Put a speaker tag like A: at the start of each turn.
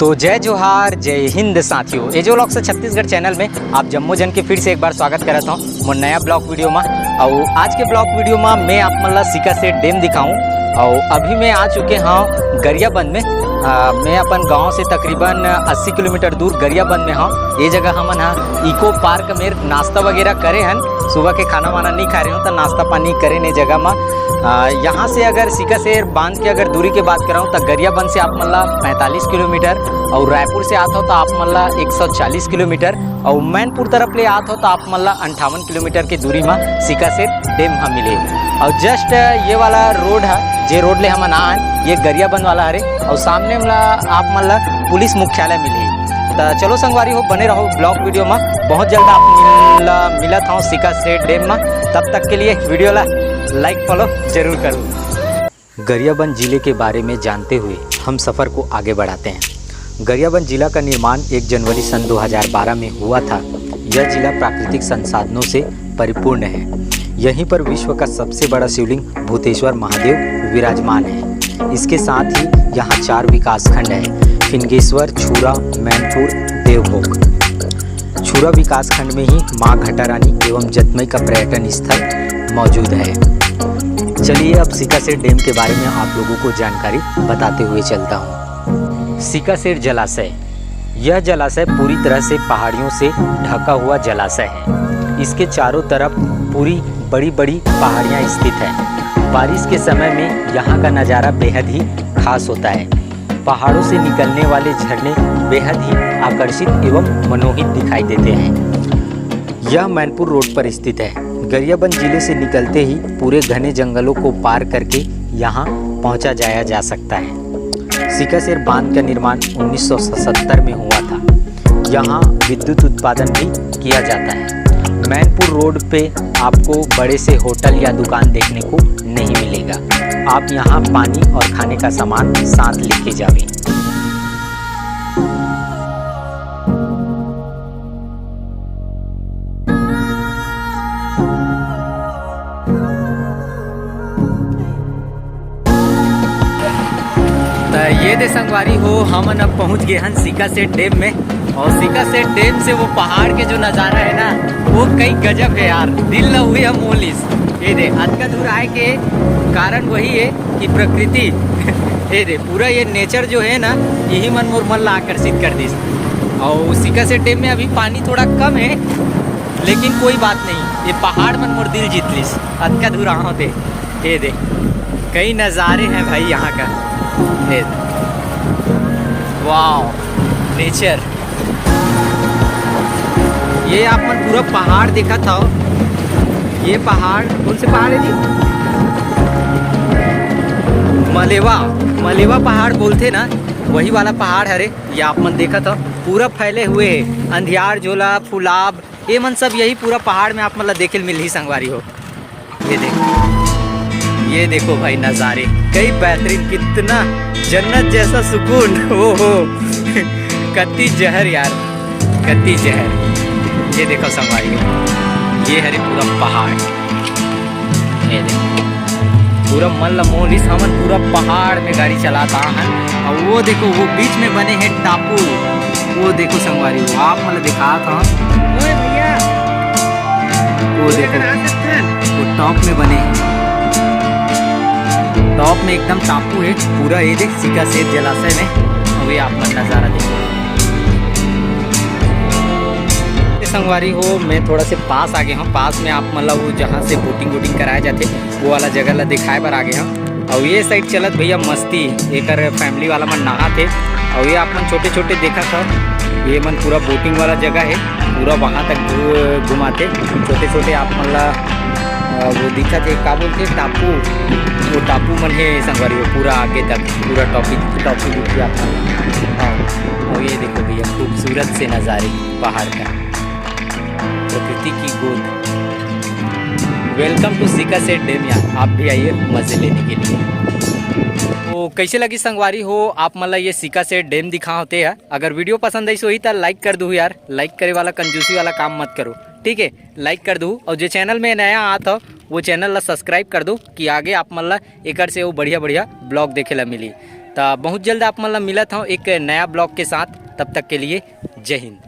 A: तो जय जोहार जय हिंद साथियों, ये जो ब्लॉग से छत्तीसगढ़ चैनल में आप जम्मो जन के फिर से एक बार स्वागत करता हूँ मोर नया ब्लॉग वीडियो में। और आज के ब्लॉग वीडियो में मैं आप मन ला सिकासेर डैम दिखाऊँ। और अभी मैं आ चुके हाँ गरियाबंद में। मैं अपन गांव से तकरीबन 80 किलोमीटर दूर गरियाबंद में हूँ। ये जगह हमन हाँ इको पार्क में नाश्ता वगैरह करे हन। सुबह के खाना वाना नहीं खा रहे हो तो नाश्ता पानी करें ने जगह में। यहाँ से अगर सिकासेर बांध के अगर दूरी की बात कराऊँ तो गरियाबंद से आप मल्ला 45 किलोमीटर और रायपुर से आता हो तो आप मल्ला 140 किलोमीटर और मैनपुर तरफ ले आता हो तो आप मल्ला 58 किलोमीटर की दूरी में सिकासेर डैम हम मिले। और जस्ट ये वाला रोड है, जे रोड ले हम ये गरियाबंद वाला हरे और सामने मला आप मल्ला पुलिस मुख्यालय मिले। तो चलो संगवारी हो, बने रहो ब्लॉग वीडियो में। बहुत जल्द आप मिला था सिकासेर डैम में। तब तक के लिए वीडियो ला लाइक फॉलो जरूर करो। गरियाबंद जिले के बारे में जानते हुए हम सफ़र को आगे बढ़ाते हैं। गरियाबंद जिला का निर्माण 1 जनवरी सन 2012 में हुआ था। यह जिला प्राकृतिक संसाधनों से परिपूर्ण है। यहीं पर विश्व का सबसे बड़ा शिवलिंग भूतेश्वर महादेव विराजमान है। इसके साथ ही यहाँ 4 विकासखंड हैं: फिंगेश्वर, छुरा, मैनपुर, देवभोग। छुरा विकासखंड में ही माँ घटारानी एवं जतमई का पर्यटन स्थल मौजूद है। चलिए अब सिकासेर डैम के बारे में आप लोगों को जानकारी बताते हुए चलता हूँ। सिकासेर जलाशय, यह जलाशय पूरी तरह से पहाड़ियों से ढका हुआ जलाशय है। इसके चारों तरफ पूरी बड़ी बड़ी पहाड़ियाँ स्थित हैं। बारिश के समय में यहाँ का नज़ारा बेहद ही खास होता है। पहाड़ों से निकलने वाले झरने बेहद ही आकर्षित एवं मनोहित दिखाई देते हैं। यह मैनपुर रोड पर स्थित है। गरियाबंद जिले से निकलते ही पूरे घने जंगलों को पार करके यहाँ पहुँचा जाया जा सकता है। सिकासेर बांध का निर्माण 1977 में हुआ था। यहाँ विद्युत उत्पादन भी किया जाता है। मैनपुर रोड पे आपको बड़े से होटल या दुकान देखने को नहीं मिलेगा। आप यहाँ पानी और खाने का सामान साथ लेके जावें। ये दे संगवारी हो, हमन अब पहुंच गए हैं सिकासेर डैम में। और सिकासेर डैम से वो पहाड़ के जो नज़ारा है ना, वो कई गजब है यार। दिल न हुई हम मोलिस। ये दे अतका दूर आए के कारण वही है कि प्रकृति ये दे पूरा ये नेचर जो है ना, यही मन मोर मन ला आकर्षित कर दी। और सिकासेर डैम में अभी पानी थोड़ा कम है, लेकिन कोई बात नहीं, ये पहाड़ मन मोर दिल जीत लिस। अतका दूर आहो दे, ये दे कई नज़ारे हैं भाई यहाँ का। वाओ नेचर, ये आप मन पूरा पहाड़ देखा था। ये पहाड़ कौन से पहाड़ है जी? मलेवा पहाड़ बोलते ना, वही वाला पहाड़ हरे। ये आप मन देखा था पूरा फैले हुए अंधियार, झोला, फुलाब, ये मन सब यही पूरा पहाड़ में आप मतलब देखे मिल ही संगवारी हो। ये देखो भाई नज़ारे कई बेहतरीन, कितना जन्नत जैसा सुकून। ओहो कत्ती जहर यार, कत्ती जहर। ये देखो संगवारी हो, ये हरे पूरा पहाड़। ये देखो पूरा मन ला मोलिस, हमन पूरा पहाड़ में गाड़ी चलाता है। और वो देखो वो बीच में बने हैं टापू। वो देखो संगवारी हो, आप मतलब दिखा था वो देखो वो टॉप में बने हैं। टॉप में एकदम टापू है पूरा। ये देख सिकासेर जलाशय में, और ये आप मन नज़ारा देखो संगवारी हो। मैं थोड़ा से पास आ गया हूँ। पास में आप मतलब वो जहाँ से बोटिंग वोटिंग कराए जाते वो वाला जगह ला दिखाए पर आ गए हम। और ये साइड चलत भैया मस्ती, एक फैमिली वाला मन नहा थे। और ये आप मन छोटे छोटे देखा था, ये मन पूरा बोटिंग वाला जगह है, पूरा वहाँ तक घुमाते। छोटे छोटे आप मतलब वो दिखा थे, का बोलते टापू, वो टापू मन है संगवारी हो पूरा आगे तक, पूरा टॉपी दिखी आप। हाँ, और ये देखो भैया खूबसूरत से नज़ारे पहाड़ का, प्रकृति की गोद। वेलकम टू सिकासेर डैम यार, आप भी आइए मज़े लेने के लिए। तो कैसे लगी संगवारी हो, आप मतलब ये सिकासेर डैम दिखा होते हैं। अगर वीडियो पसंद आई सो ही तो लाइक कर दो यार। लाइक करे वाला कंजूसी वाला काम मत करो, ठीक है? लाइक कर दो। और जो चैनल में नया आता वो चैनल ला सब्सक्राइब कर दो कि आगे आप मतलब एक से वो बढ़िया बढ़िया ब्लॉग देखे ला मिली। तो बहुत जल्द आप मतलब मिलत हूँ एक नया ब्लॉग के साथ। तब तक के लिए जय हिंद।